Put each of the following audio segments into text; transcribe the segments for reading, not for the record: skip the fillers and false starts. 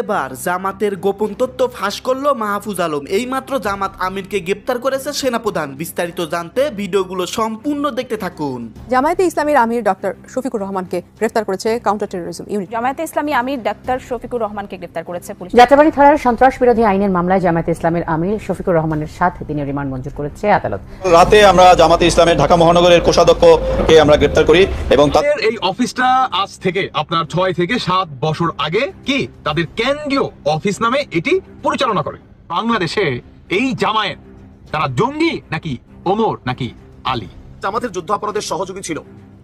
এবার জামাতের গোপন তথ্য ফাঁস করলো মাহফুজ আলম। এইমাত্র জামাত আমিরকে গ্রেপ্তার করেছে সেনাপ্রধান। বিস্তারিত জানতে ভিডিওগুলো সম্পূর্ণ দেখতে থাকুন। জামায়াতে ইসলামীর আমির ডক্টর শফিকুর রহমানকে গ্রেফতার করেছে কাউন্টার টেরোরিজম ইউনিট। জামায়াতে ইসলামী আমির ডক্টর শফিকুর রহমানকে গ্রেফতার করেছে পুলিশ। যাত্রাবাড়ী থানার সন্ত্রাস বিরোধী আইনের মামলায় জামায়াতে ইসলামের আমির শফিকুর রহমানের 7 দিনের রিমান্ড মঞ্জুর করেছে আদালত। রাতে আমরা জামাতে ইসলামের ঢাকা মহানগরের কোষাধ্যক্ষকে আমরা গ্রেফতার করি এবং তাদের এই অফিসটা আজ থেকে আপনার 6 থেকে 7 বছর আগে কি তাদের কেন্দ্রীয় অফিস নামে এটি পরিচালনা করে। বাংলাদেশে এই জামায়াত তারা জঙ্গি নাকি ওমর নাকি আলী? জামাতের যুদ্ধাপরাধের সহযোগী ছিল,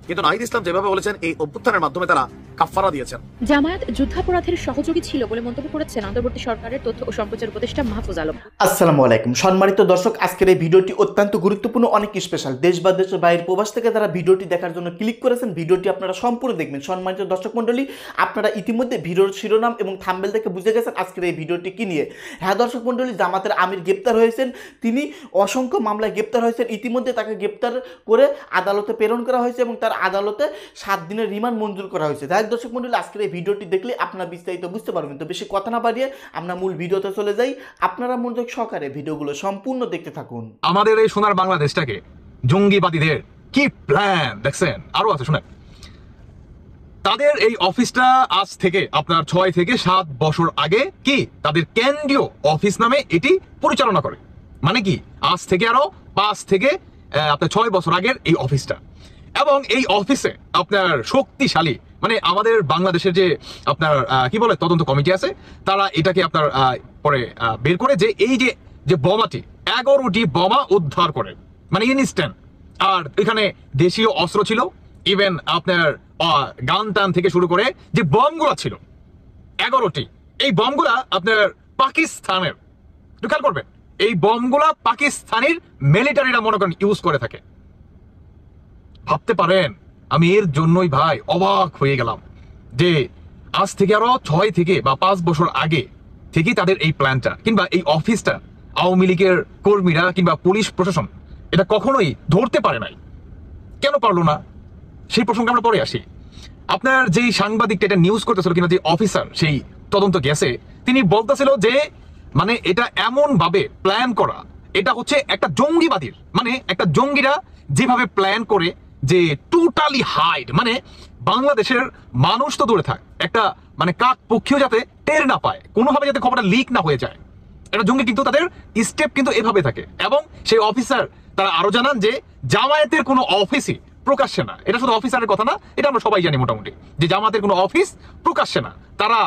কিন্তু নাহিদ ইসলাম যেভাবে বলেছেন এই অভ্যুত্থানের মাধ্যমে তারা কাফফারা দিয়েছেন। জামায়াত যুদ্ধাপরাধের সহযোগী ছিল বলে মন্তব্য করেছেন অন্তর্বর্তী সরকারের তথ্য ও সম্প্রচার উপদেষ্টা মাহফুজ আলম। আসসালামু আলাইকুম সম্মানিত দর্শক, আজকের এই ভিডিওটি অত্যন্ত গুরুত্বপূর্ণ, অনেক স্পেশাল। দেশ বা দেশের বাইরের প্রবাস থেকে যারা ভিডিওটি দেখার জন্য ক্লিক করেছেন, ভিডিওটি আপনারা সম্পূর্ণ দেখবেন। সম্মানিত দর্শক মণ্ডলী, আপনারা ইতিমধ্যে ভিডিওর শিরোনাম এবং থাম্বনেল দেখে বুঝে গেছেন আজকের এই ভিডিওটি কি নিয়ে। হ্যাঁ দর্শক মণ্ডলী, জামাতের আমির গ্রেপ্তার হয়েছেন। তিনি অসংখ্য মামলায় গ্রেপ্তার হয়েছেন। ইতিমধ্যে তাকে গ্রেপ্তার করে আদালতে প্রেরণ করা হয়েছে এবং তার আদালতে 7 দিনের রিমান্ড মঞ্জুর করা হয়েছে। তাই দর্শক মণ্ডলী, আজকের এই ভিডিওটি দেখলে আপনারা বিস্তারিত বুঝতে পারবেন। তো বেশি কথা না বাড়িয়ে আমরা মূল ভিডিওতে চলে যাই। আপনারা মনোযোগ সহকারে ভিডিওগুলো সম্পূর্ণ দেখতে থাকুন। আমাদের এই সোনার বাংলাদেশটাকে জঙ্গিবাদীদের কি প্ল্যান দেখছেন? আরো আছে শুনেন। তাদের এই অফিসটা আজ থেকে আপনার 6 থেকে 7 বছর আগে কি তাদের কেন্দ্রীয় অফিস নামে এটি পরিচালনা করে। মানে কি আজ থেকে আরো 5 থেকে আপনার 6 বছর আগের এই অফিসটা। এবং এই অফিসে আপনার শক্তিশালী মানে আমাদের বাংলাদেশের যে আপনার কি বলে তদন্ত কমিটি আছে, তারা এটাকে আপনার পরে বের করে যে এই যে বোমাটি 11টি বোমা উদ্ধার করে, মানে ইনস্ট্যান্ট। আর এখানে দেশীয় অস্ত্র ছিল, ইভেন আপনার গান টান থেকে শুরু করে যে বমগুলা ছিল 11টি। এই বমগুলা আপনার পাকিস্তানের, খেয়াল করবেন, এই বমগুলা পাকিস্তানের মিলিটারিরা মনে করেন ইউজ করে থাকে। ভাবতে পারেন, আমি এর জন্যই ভাই অবাক হয়ে গেলাম যে আজ থেকে আরো 6 থেকে বা 5 বছর আগে থেকে তাদের এই প্ল্যানটা কিংবা এই অফিসটা আওয়ামী লীগের কর্মীরা কিংবা পুলিশ প্রশাসন এটা কখনোই ধরতে পারে নাই। কেন পারলো না সেই প্রসঙ্গে আমরা পরে আসি। আপনার যেই সাংবাদিকটা এটা নিউজ করতেছিল কিংবা যে অফিসার সেই তদন্ত গেছে, তিনি বলতেছিল যে মানে এটা এমন ভাবে প্ল্যান করা, এটা হচ্ছে একটা জঙ্গিবাদীর, মানে একটা জঙ্গিরা যেভাবে প্ল্যান করে যে টোটালি হাইড, মানে বাংলাদেশের মানুষ তো দূরে থাক, একটা মানে কাক পক্ষীও যাতে টের না পায়, কোনোভাবে যাতে খবরটা লিক না হয়ে যায়। এটা জঙ্গি কিন্তু তাদের স্টেপ কিন্তু এভাবে থাকে। এবং সেই অফিসার তারা আরো জানান যে জামায়াতের কোনো অফিসই প্রকাশ্যে না। এটা শুধু অফিসারের কথা না, এটা আমরা সবাই জানি মোটামুটি, যে জামায়াতের কোনো অফিস প্রকাশ্যে না। তারা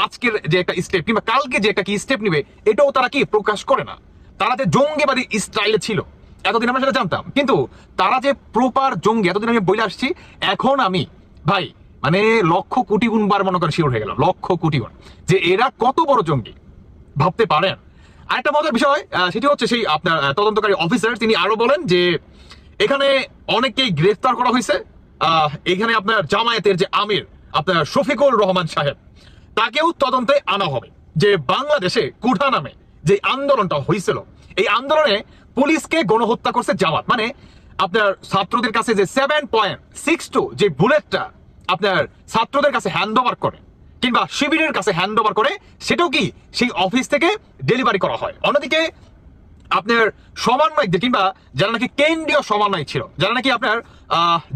আজকের যে একটা স্টেপ কিংবা কালকে যে একটা কি স্টেপ নিবে এটাও তারা কি প্রকাশ করে না। তারা যে জঙ্গিবাদী স্টাইলে ছিল এতদিন আমরা সেটা জানতাম, কিন্তু তারা যে প্রপার জঙ্গি এতদিন আমি বলে আসছি, এখন আমি ভাই মানে লক্ষ কোটি গুণ বার মনে করেন শিওর হয়ে গেলাম, লক্ষ কোটি গুণ যে এরা কত বড় জঙ্গি ভাবতে পারেন। আরেকটা মজার বিষয় সেটি হচ্ছে সেই আপনার তদন্তকারী অফিসার তিনি আরো বলেন যে এখানে অনেককেই গ্রেফতার করা হয়েছে। এখানে আপনার জামায়াতের যে আমির আপনার শফিকুর রহমান সাহেব, তাকেও তদন্তে আনা হবে। যে বাংলাদেশে কুঠা নামে যে আন্দোলনটা হয়েছিল, এই আন্দোলনে পুলিশকে গণহত্যা করছে জামাত। মানে আপনার ছাত্রদের কাছে যে 7.62 যে বুলেটটা আপনার ছাত্রদের কাছে হ্যান্ড ওভার করে কিংবা শিবিরের কাছে হ্যান্ড ওভার করে, সেটাও কি সেই অফিস থেকে ডেলিভারি করা হয়। অন্যদিকে আপনার সমন্বয়কদের কিংবা যারা নাকি কেন্দ্রীয় সমন্বয় ছিল, যারা নাকি আপনার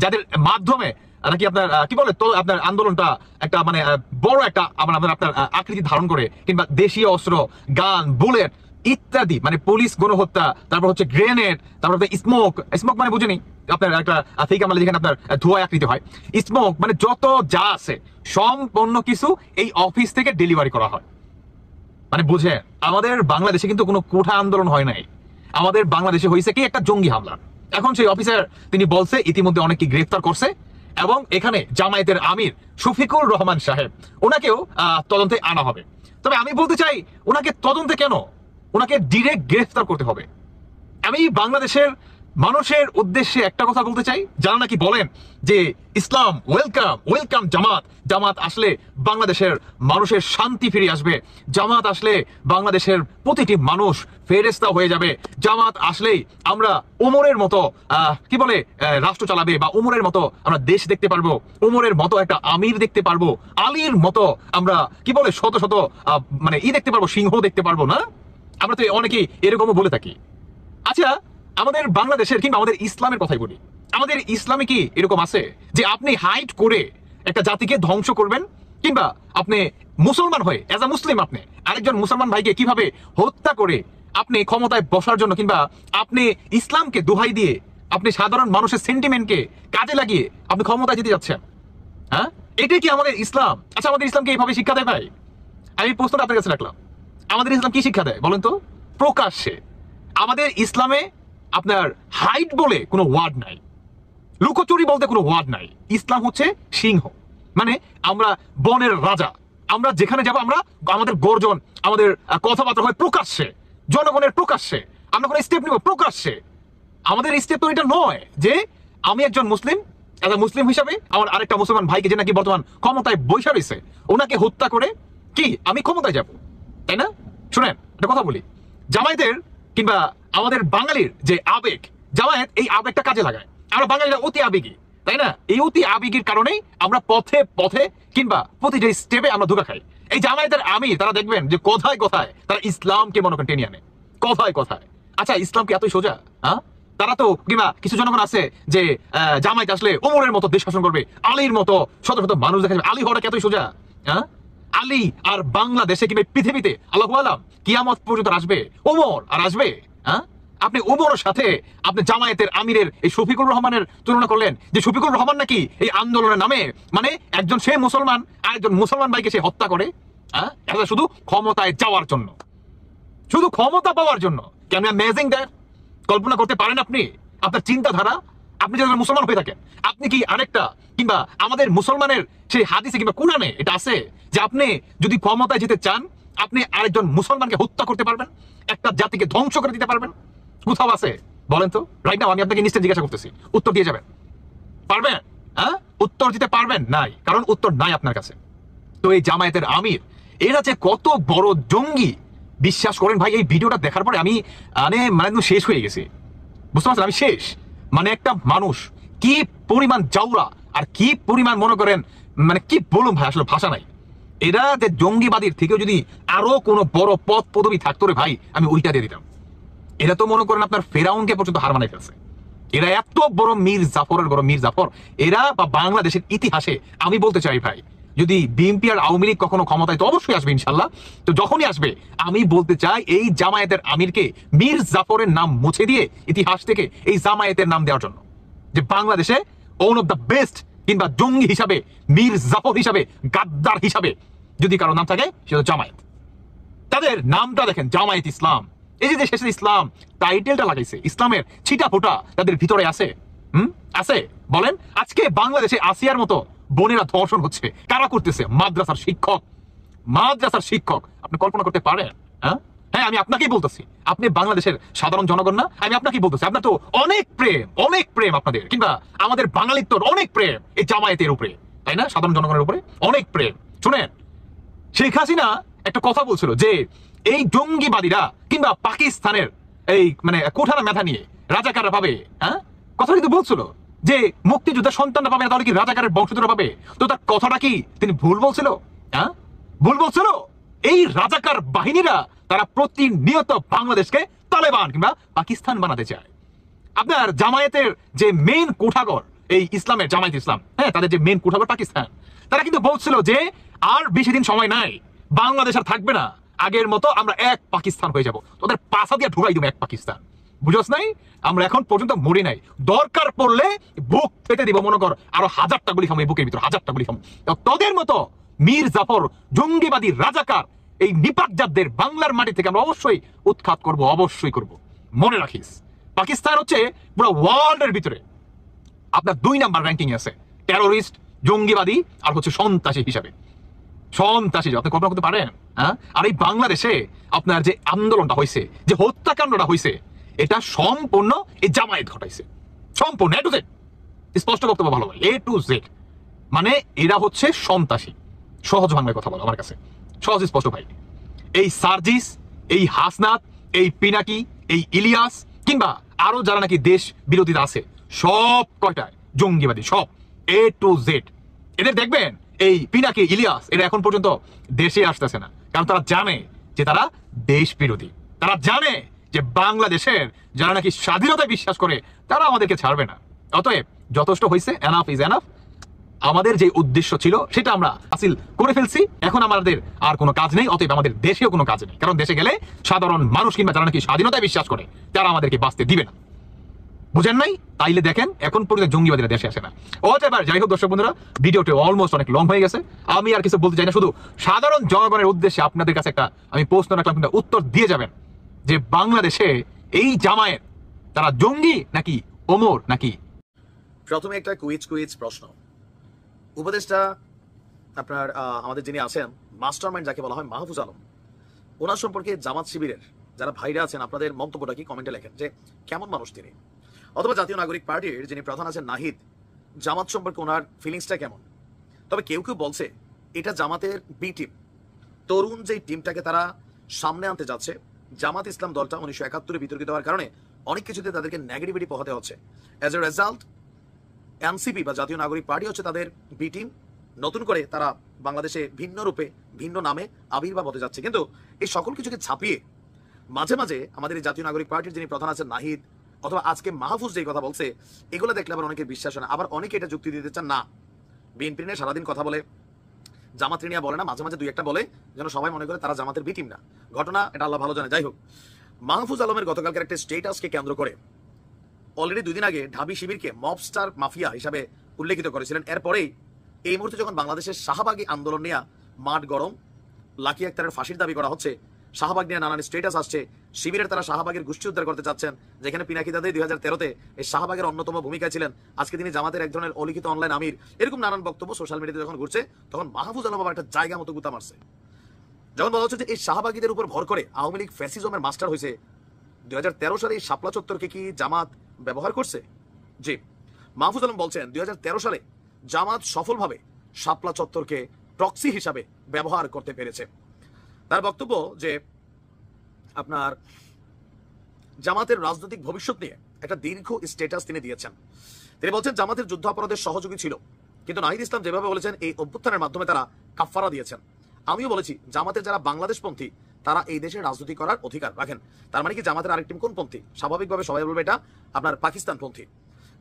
যাদের মাধ্যমে নাকি আপনার কি বলে তো আপনার আন্দোলনটা একটা মানে বড় একটা আপনার আকৃতি ধারণ করে কিংবা দেশীয় অস্ত্র, গান, বুলেট ইত্যাদি, মানে পুলিশ গণহত্যা, তারপর হচ্ছে গ্রেনেড, তারপর স্মোক মানে বুঝেনি আপনার একটা ফিকা মালে যেখানে আপনার ধোঁয়া আকৃতি হয়, স্মোক মানে যত যা আছে সম্পূর্ণ কিছু এই অফিস থেকে ডেলিভারি করা হয়। মানে বুঝে, আমাদের বাংলাদেশে কিন্তু কোনো কোঠা আন্দোলন হয় নাই, আমাদের বাংলাদেশে হয়েছে কি একটা জঙ্গি হামলা। এখন সেই অফিসার তিনি বলছে ইতিমধ্যে অনেককে গ্রেফতার করছে এবং এখানে জামায়াতের আমির শফিকুর রহমান সাহেব ওনাকেও তদন্তে আনা হবে। তবে আমি বলতে চাই, ওনাকে তদন্তে কেন, ওনাকে ডিরেক্ট গ্রেফতার করতে হবে। আমি বাংলাদেশের মানুষের উদ্দেশ্যে একটা কথা বলতে চাই, যারা নাকি বলেন যে ইসলাম ওয়েলকাম ওয়েলকাম, জামাত আসলে বাংলাদেশের মানুষের শান্তি ফিরে আসবে, জামাত আসলে বাংলাদেশের প্রতিটি মানুষ ফেরেশতা হয়ে যাবে, জামাত আসলেই আমরা ওমরের মতো কি বলে রাষ্ট্র চালাবে, বা ওমরের মতো আমরা দেশ দেখতে পারবো, ওমরের মতো একটা আমির দেখতে পারবো, আলীর মতো আমরা কি বলে শত শত মানে দেখতে পারবো, সিংহ দেখতে পারবো না? আমরা তো অনেকেই এরকমও বলে থাকি। আচ্ছা, আমাদের বাংলাদেশের কিংবা আমাদের ইসলামের কথাই বলি, আমাদের ইসলামে কি এরকম আছে যে আপনি হাইট করে একটা জাতিকে ধ্বংস করবেন, কিংবা আপনি মুসলমান হয়ে এজ আ মুসলিম আপনি আরেকজন মুসলমান ভাইকে কিভাবে হত্যা করে আপনি ক্ষমতায় বসার জন্য, কিংবা আপনি ইসলামকে দোহাই দিয়ে আপনি সাধারণ মানুষের সেন্টিমেন্টকে কাজে লাগিয়ে আপনি ক্ষমতায় যেতে যাচ্ছেন? হ্যাঁ, এটাই কি আমাদের ইসলাম? আচ্ছা, আমাদের ইসলামকে এইভাবে শিক্ষা দেয় ভাই? আমি প্রশ্নটা আপনার কাছে রাখলাম, আমাদের ইসলাম কি শিক্ষা দেয় বলেন তো? প্রকাশ্যে আমাদের ইসলামে আপনার হাইট বলে কোনো ওয়ার্ড নাই, লুকোচুরি বলতে কোনো ওয়ার্ড নাই। ইসলাম হচ্ছে সিংহ, মানে আমরা বনের রাজা, আমরা যেখানে যাব আমরা আমাদের গর্জন, আমাদের কথাবার্তা হয় প্রকাশ্যে, জনগণের প্রকাশ্যে, আমরা কোনো স্টেপ নিব প্রকাশ্যে। আমাদের স্টেপ তো এটা নয় যে আমি একজন মুসলিম, একটা মুসলিম হিসাবে আমার আরেকটা মুসলমান ভাইকে যে নাকি বর্তমান ক্ষমতায় বৈশা রয়েছে ওনাকে হত্যা করে কি আমি ক্ষমতায় যাব, তাই না? শুনেন একটা কথা বলি, জামায়াতের কিংবা আমাদের বাঙালির যে আবেগ, জামায়াত এই আবেগটা কাজে লাগায়। আমরা বাঙালিরা অতি আবেগী, তাই না? এই অতি আবেগের কারণেই আমরা পথে পথে কিংবা প্রতিটি স্টেপে আমরা ধোঁকা খাই। এই জামায়াতের আমির তারা দেখবেন যে কথায় কথায় তারা ইসলামকে মনে করেন টেনে আনে, কথায় কথায়। আচ্ছা, ইসলাম কি এতই সোজা? হ্যাঁ, তারা তো কিংবা কিছু জনগণ আছে যে জামায়াত আসলে ওমরের মতো দেশ শাসন করবে, আলীর মতো শত শত মানুষ দেখা যাবে। আলী হওয়াটা কি এতই সোজা? হ্যাঁ, আলী আর বাংলাদেশে কিংবা পৃথিবীতে আল্লাহু আলাম কিয়ামত পর্যন্ত আসবে, ওমর আর আসবে? হ্যাঁ, আপনি ওমরের সাথে আপনি জামায়াতের আমিরের এই শফিকুর রহমানের তুলনা করলেন, যে শফিকুর রহমান নাকি এই আন্দোলনের নামে মানে একজন সে মুসলমান আর একজন মুসলমান ভাইকে সে হত্যা করে, হ্যাঁ, এটা শুধু ক্ষমতায় যাওয়ার জন্য, শুধু ক্ষমতা পাওয়ার জন্য। Can you amazing that? কল্পনা করতে পারেন আপনি? আপনার চিন্তাধারা, আপনি যদি মুসলমান হয়ে থাকেন, আপনি কি আরেকটা কিংবা আমাদের মুসলমানের সেই হাদিসে কিংবা কুরআনে এটা আছে যে আপনি যদি ক্ষমতায় যেতে চান আপনি আরেকজন মুসলমানকে হত্যা করতে পারবেন, একটা জাতিকে ধ্বংস করে দিতে পারবেন? কোথাও আছে বলেন তো? রাইট নাও আমি আপনাকে নিশ্চয় জিজ্ঞাসা করতেছি, উত্তর দিয়ে যাবেন? পারবেন? হ্যাঁ, উত্তর দিতে পারবেন? নাই, কারণ উত্তর নাই আপনার কাছে। তো এই জামায়াতের আমির এরা যে কত বড় জঙ্গি, বিশ্বাস করেন ভাই, এই ভিডিওটা দেখার পরে আমি মানে শেষ হয়ে গেছি, বুঝতে পারছেন? আমি শেষ। মানে একটা মানুষ কি পরিমাণ জাউরা আর কি পরিমাণ মনে করেন মানে কি বলুন ভাই, আসলে ভাষা নাই। এরা যে জঙ্গিবাদীর থেকেও যদি আরো কোনো বড় পদ পদবি থাকতো রে ভাই, আমি ওইটা দিয়ে দিতাম। এরা তো মনে করেন আপনার ফেরাউনকে পর্যন্ত হার মানাই ফেলছে। এরা এত বড় মীর জাফরের বড় মীর জাফর। এরা বা বাংলাদেশের ইতিহাসে আমি বলতে চাই ভাই, যদি বিএনপি আর আওয়ামী লীগ কখনো ক্ষমতায়, তো অবশ্যই আসবে ইনশাল্লাহ, তো যখনই আসবে আমি বলতে চাই এই জামায়াতের আমিরকে মীর জাফরের নাম মুছে দিয়ে ইতিহাস থেকে এই জামায়াতের নাম দেওয়ার জন্য, যে বাংলাদেশে ওয়ান অফ দ্য বেস্ট কিংবা জঙ্গি হিসাবে, মীর জাফর হিসাবে, গাদ্দার হিসাবে যদি কারো নাম থাকে সেটা জামায়াত। তাদের নামটা দেখেন, জামায়াত ইসলাম। এই যে শেষে ইসলাম টাইটেলটা লাগাইছে, ইসলামের ছিটা ফোটা তাদের ভিতরে আছে। আছে বলেন? আজকে বাংলাদেশে আসিয়ার মতো বোনেরা ধর্ষণ হচ্ছে, কারা করতেছে? মাদ্রাসার শিক্ষক, মাদ্রাসার শিক্ষক। আপনি কল্পনা করতে পারেন? হ্যাঁ, আমি আপনাকেই বলতেছি, আপনি বাংলাদেশের সাধারণ জনগণ না? আমি আপনাকেই বলতেছি, আপনার তো অনেক প্রেম আপনাদের, কিংবা আমাদের বাঙালির তো অনেক প্রেম এই জামায়াতের উপরে, তাই না? সাধারণ জনগণের উপরে অনেক প্রেম। শুনেন, শেখ হাসিনা একটা কথা বলছিল যে এই জঙ্গিবাদীরা কিংবা পাকিস্তানের এই মানে কোঠানা মেধা নিয়ে রাজাকাররা পাবে। হ্যাঁ, কথা কিন্তু বলছিল যে মুক্তিযুদ্ধের সন্তানরা পাবে না, তাহলে কি রাজাকারের বংশধররা পাবে? তো তার কথাটা কি তিনি ভুল বলছিল? হ্যাঁ, ভুল বলছিল? এই রাজাকার বাহিনীরা তারা প্রতিনিয়ত বাংলাদেশকে তালেবান কিংবা পাকিস্তান বানাতে চায়। আপনার জামায়াতের যে মেইন কোঠাগর এই ইসলামের জামায়াত ইসলাম, হ্যাঁ, তাদের যে মেইন কোঠাগর পাকিস্তান, তারা কিন্তু বলছিল যে আর বেশি দিন সময় নাই, বাংলাদেশ আর থাকবে না, আগের মতো আমরা এক পাকিস্তান হয়ে যাব, তোদের পাশা দিয়ে ঢুকাই দেবো এক পাকিস্তান। বুঝছ নাই? আমরা এখন পর্যন্ত মরি নাই, দরকার পড়লে বুক পেতে দিব, মনে কর আরো 1000টা গুলি খাম, এই বুকের ভিতর 1000টা গুলি খাম। তোদের মতো মীর জাফর জঙ্গিবাদী রাজাকার এই নিপাকজাতদের বাংলার মাটি থেকে আমরা অবশ্যই উৎখাত করব, অবশ্যই করব। মনে রাখিস, পাকিস্তান হচ্ছে পুরো ওয়ার্ল্ডের ভিতরে আপনার 2 নাম্বার র্যাঙ্কিং আছে টেরোরিস্ট, জঙ্গিবাদী আর হচ্ছে সন্ত্রাসী হিসাবে। সন্ত্রাসী আপনি কল্পনা করতে পারেন? হ্যাঁ, আর এই বাংলাদেশে আপনার যে আন্দোলনটা হয়েছে, যে হত্যাকাণ্ডটা হয়েছে, এটা সম্পূর্ণ এই জামায়াত ঘটাইছে, সম্পূর্ণ এ টু জেড। স্পষ্ট বক্তব্য ভালো ভাই, এ টু জেড। মানে এরা হচ্ছে সন্ত্রাসী। সহজ বাংলায় কথা বলো আমার কাছে, সহজ স্পষ্ট ভাই। এই সার্জিস, এই হাসনাত, এই পিনাকি, এই ইলিয়াস কিংবা আরো যারা নাকি দেশ বিরোধীরা আছে, সব কয়টায় জঙ্গিবাদী, সব এ টু জেড। এদের দেখবেন এই পিনাকি, ইলিয়াস এরা এখন পর্যন্ত দেশে আসতেছে না, কারণ তারা জানে যে তারা দেশ বিরোধী। তারা জানে যে বাংলাদেশের যারা নাকি স্বাধীনতায় বিশ্বাস করে তারা আমাদেরকে ছাড়বে না। অতএব যথেষ্ট হয়েছে, এনাফ ইজ এনাফ। আমাদের যে উদ্দেশ্য ছিল সেটা আমরা হাসিল করে ফেলছি। এখন আমাদের আর কোনো কাজ নেই, অতএব আমাদের দেশেও কোনো কাজ নেই, কারণ দেশে গেলে সাধারণ মানুষ কিংবা যারা নাকি স্বাধীনতায় বিশ্বাস করে তারা আমাদেরকে বাঁচতে দিবে না। বুঝেন নাই? তাইলে দেখেন এখন পর্যন্ত জঙ্গিবাদীরা দেশে আসে না। এবার যাই হোক দর্শক বন্ধুরা, ভিডিওটি অলমোস্ট অনেক লং হয়ে গেছে। আমি আর কিছু বলতে চাই না, শুধু সাধারণ জনগণের উদ্দেশ্যে আপনাদের কাছে একটা আমি প্রশ্ন রাখলাম, কিন্তু উত্তর দিয়ে যাবেন যে বাংলাদেশে এই জামায়াত তারা জঙ্গি নাকি ওমর নাকি? প্রথমে একটা কুইজ প্রশ্ন। উপদেষ্টা আপনার আমাদের যিনি আছেন মাস্টারমাইন্ড যাকে বলা হয় মাহফুজ আলম, ওনার সম্পর্কে জামাত শিবিরের যারা ভাইরা আছেন আপনাদের মন্তব্যটা কি কমেন্টে লেখেন যে কেমন মানুষ তিনি। অথবা জাতীয় নাগরিক পার্টির যিনি প্রধান আছেন নাহিদ, জামাত সম্পর্কে ওনার ফিলিংসটা কেমন। তবে কেউ কেউ বলছে এটা জামাতের বি টিম, তরুণ যেই টিমটাকে তারা সামনে আনতে যাচ্ছে। জামাত ইসলাম দলটা 1971 বিতর্কিত হওয়ার কারণে অনেক কিছুতে তাদেরকে নেগেটিভিটি পোহাতে হচ্ছে। অ্যাজ এ রেজাল্ট এনসিপি বা জাতীয় নাগরিক পার্টি হচ্ছে তাদের বি টিম। নতুন করে তারা বাংলাদেশে ভিন্ন রূপে ভিন্ন নামে আবির্ভাব হতে যাচ্ছে। কিন্তু এই সকল কিছুকে ছাপিয়ে মাঝে মাঝে আমাদের এই জাতীয় নাগরিক পার্টির যিনি প্রধান আছেন নাহিদ, অথবা আজকে মাহফুজ যেই কথা বলছে, এগুলো দেখলে আবার অনেকের বিশ্বাস হয় না। আবার অনেকে এটা যুক্তি দিতে চান না, বিএনপি নিয়ে সারাদিন কথা বলে, জামাত নিয়ে বলে না, মাঝে মাঝে দুই একটা বলে যেন সবাই মনে করে তারা জামাতের বি টিম না। ঘটনা এটা আল্লাহ ভালো জানে। যাই হোক, মাহফুজ আলমের গতকালকের একটা স্টেটাসকে কেন্দ্র করে অলরেডি 2 দিন আগে ঢাবি শিবিরকে মবস্টার মাফিয়া হিসাবে উল্লেখিত করেছিলেন। এরপরেই এই মুহূর্তে যখন বাংলাদেশের শাহবাগী আন্দোলন নিয়ে মাঠ গরম, লাকি আক্তারের ফাঁসির দাবি করা হচ্ছে, শাহবাগ নিয়ে নানান স্টেটাস আসছে, শিবিরের তারা শাহবাগের গোষ্ঠী উদ্ধার করতে চাচ্ছেন, যেখানে পিনাকি দাদাই 2013-তে এই শাহবাগের অন্যতম ভূমিকায় ছিলেন, আজকে তিনি জামাতের এক ধরনের অলিখিত অনলাইন আমির। এরকম নানান বক্তব্য সোশ্যাল মিডিয়াতে যখন ঘুরছে, তখন মাহফুজ আলম আবার একটা জায়গা মতো গুতা মারছে। যখন বলা হচ্ছে যে এই শাহবাগীদের উপর ভর করে আওয়ামী লীগ ফ্যাসিজমের মাস্টার হয়েছে, 2013 সালে এই শাপলা চত্বরকে কি জামাত ব্যবহার করছে? জি, মাহফুজ আলম বলছেন 2013 সালে জামাত সফলভাবে শাপলা চত্বরকে প্রক্সি হিসাবে ব্যবহার করতে পেরেছে। তার বক্তব্য যে আপনার জামাতের রাজনৈতিক ভবিষ্যৎ নিয়ে একটা দীর্ঘ স্ট্যাটাস তিনি দিয়েছেন। তিনি বলছেন জামাতের যুদ্ধাপরাধের সহযোগী ছিল, কিন্তু নাহিদ ইসলাম যেভাবে বলেছেন এই অভ্যুত্থানের মাধ্যমে তারা কাফফারা দিয়েছেন। আমিও বলেছি জামাতের যারা বাংলাদেশপন্থী তারা এই দেশে রাজনীতি করার অধিকার রাখেন। তার মানে কি জামাতের আরেক টিম কোন পন্থী? স্বাভাবিকভাবে সবাই বলবে এটা আপনার পাকিস্তানপন্থী।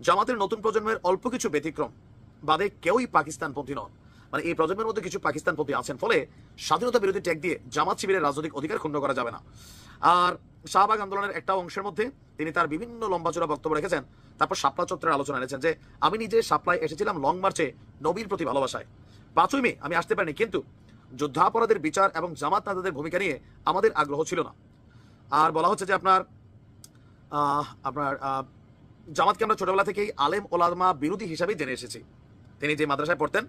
জামাতের নতুন প্রজন্মের অল্প কিছু ব্যতিক্রম বাদে কেউই পাকিস্তানপন্থী নন। মানে এই প্রজন্মের মধ্যে কিছু পাকিস্তানপন্থী আছেন, ফলে স্বাধীনতা বিরোধী ট্যাগ দিয়ে জামাত শিবিরের রাজনৈতিক অধিকার ক্ষুণ্ণ করা যাবে না। আর শাহবাগ আন্দোলনের একটা অংশের মধ্যে তিনি তার বিভিন্ন লম্বাচড়া বক্তব্য রেখেছেন। তারপর শাপলা চত্বরের আলোচনা এনেছেন যে আমি নিজে শাপলায় এসেছিলাম লং মার্চে নবীর প্রতি ভালোবাসায়। 5ই মে আমি আসতে পারিনি, কিন্তু যুদ্ধাপরাধের বিচার এবং জামাত নেতাদের ভূমিকা নিয়ে আমাদের আগ্রহ ছিল না। আর বলা হচ্ছে যে আপনার জামাতকে আমরা ছোটবেলা থেকেই আলেম ওলামা বিরোধী হিসাবেই জেনে এসেছি। তিনি যে মাদ্রাসায় পড়তেন,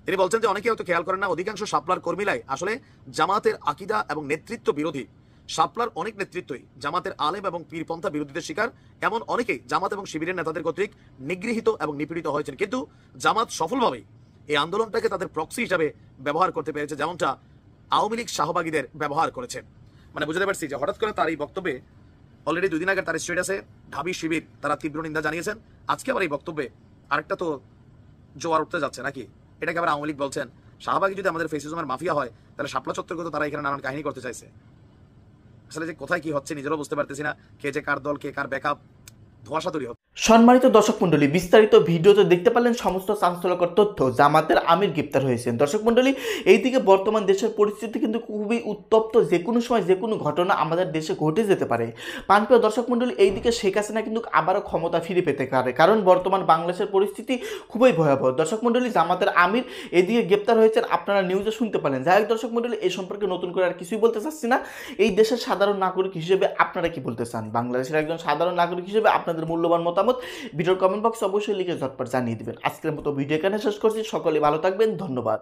তিনি বলছেন যে অনেকে হয়তো খেয়াল করেন না, অধিকাংশ শাপলার কর্মীরাই আসলে জামাতের আকিদা এবং নেতৃত্ব বিরোধী। শাপলার অনেক নেতৃত্বই জামাতের আলেম এবং পীরপন্থা বিরোধীদের শিকার। এমন অনেকেই জামাত এবং শিবিরের নেতাদের কর্তৃক নিগৃহীত এবং নিপীড়িত হয়েছেন, কিন্তু জামাত সফলভাবেই এই আন্দোলনটাকে তাদের প্রক্সি হিসাবে ব্যবহার করতে পেরেছে, যেমনটা আওয়ামী লীগ শাহবাগীদের ব্যবহার করেছে। মানে বুঝতে পারছি যে হঠাৎ করে তার এই বক্তব্যে অলরেডি 2 দিন আগে তার স্টেটাসে ঢাবি শিবির তারা তীব্র নিন্দা জানিয়েছেন। আজকে আবার এই বক্তব্যে আরেকটা তো জোয়ার উঠতে যাচ্ছে নাকি? এটাকে আবার আওয়ামী লীগ বলছেন। শাহবাগী যদি আমাদের ফেসিজমের মাফিয়া হয়, তাহলে শাপলা চত্বরকে তো তারা এখানে নানান কাহিনী করতে চাইছে। আসলে যে কোথায় কি হচ্ছে নিজেরাও বুঝতে পারতেছি না, কে যে কার দল, কে কার ব্যাকআপ, ধোঁয়াশা তৈরি হচ্ছে। সম্মানিত দর্শক মন্ডলী, বিস্তারিত ভিডিওতে দেখতে পারলেন সমস্ত চাঞ্চল্যকর তথ্য। জামাতের আমির গ্রেপ্তার হয়েছেন। দর্শক মন্ডলী, এইদিকে বর্তমান দেশের পরিস্থিতি কিন্তু খুবই উত্তপ্ত। যে কোনো সময় যে কোনো ঘটনা আমাদের দেশে ঘটে যেতে পারে। প্রিয় দর্শক মন্ডলী, এইদিকে শেখ হাসিনা কিন্তু আবারও ক্ষমতা ফিরে পেতে পারে, কারণ বর্তমান বাংলাদেশের পরিস্থিতি খুবই ভয়াবহ। দর্শক মন্ডলী, জামাতের আমির এদিকে গ্রেপ্তার হয়েছেন, আপনারা নিউজে শুনতে পারেন। যাই হোক দর্শক মন্ডলী, এই সম্পর্কে নতুন করে আর কিছুই বলতে চাচ্ছি না। এই দেশের সাধারণ নাগরিক হিসেবে আপনারা কি বলতে চান? বাংলাদেশের একজন সাধারণ নাগরিক হিসেবে আপনাদের মূল্যবান মতামত ভিডিওর কমেন্ট বক্সে অবশ্যই লিখে ঝটপট জানিয়ে দিবেন। আজকের মতো ভিডিও এখানে শেষ করছি। সকলে ভালো থাকবেন, ধন্যবাদ।